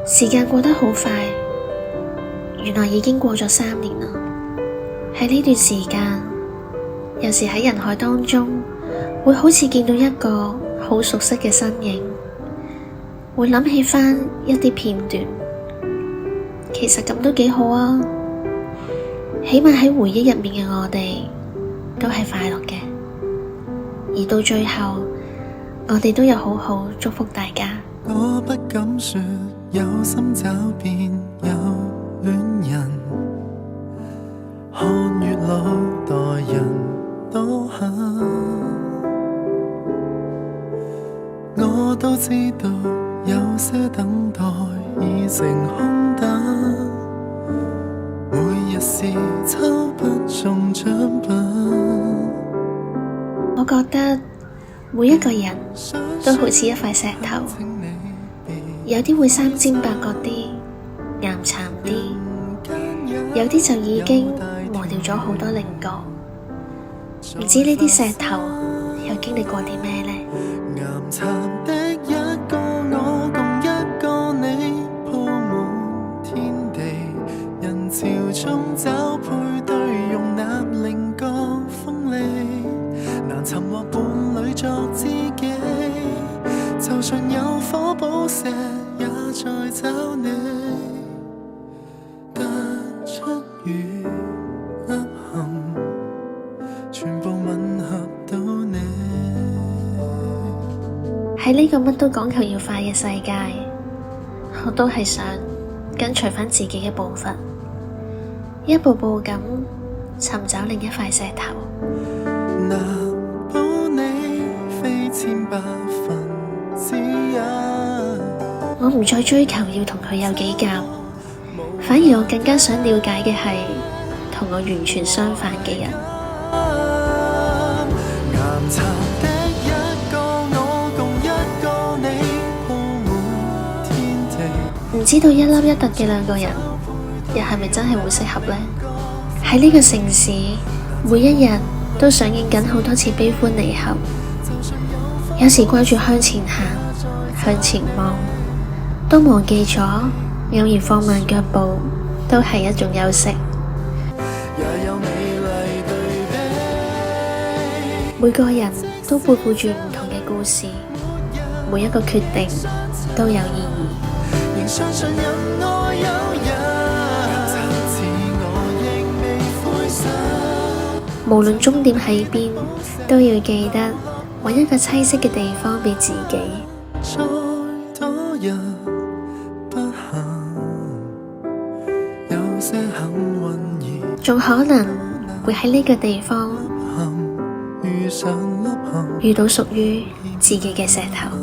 時間過得好快，原來已經過咗3年啦。喺呢段時間，有時喺人海當中，會好似見到一個好熟悉嘅身影，會諗起返一啲片段。其實咁都幾好啊，起碼喺回憶入面嘅我哋都係快樂嘅，而到最後我哋都有好好祝福大家。我不敢說有心找便有戀人，看月老待人都狠，我都知道有些等待已成空等，每日是抽不中獎品。我覺得每一個人都好似一塊石頭，有啲會三尖八角啲，岩巉啲，有啲就已經磨掉咗好多稜角。唔知呢啲石頭又經歷過啲咩呢？岩巉的一個我共一個你，鋪滿天地，人潮中找配對，容納稜角鋒利，難尋獲伴侶作知己，就算有火寶石也在找你，突出與凹陷，全部吻合到你。喺呢個乜都講求要快嘅世界，我都係想跟隨返自己嘅步伐，一步步咁尋找另一塊石頭。拿保你非千百分之一，我唔再追求要同佢有幾夾，反而我更加想了解嘅係同我完全相反嘅人。岩巉的一個我共一個你，鋪滿天地。唔知道一粒一突嘅兩個人，又係咪真係會適合呢？喺呢個城市，每一日都上映緊好多次悲歡離合，有時掛住向前行，向前望，都忘記咗偶然放慢腳步都係一種休息。也有美麗對比，每個人都背負住唔同嘅故事，每一個決定都有意義。仍相信任我有人，自我亦未灰心。無論終點喺邊，都要記得揾一個棲息嘅地方俾自己。再多人不幸，有些幸運兒仲可能會喺呢個地方遇上凹陷，遇到屬於自己嘅石頭。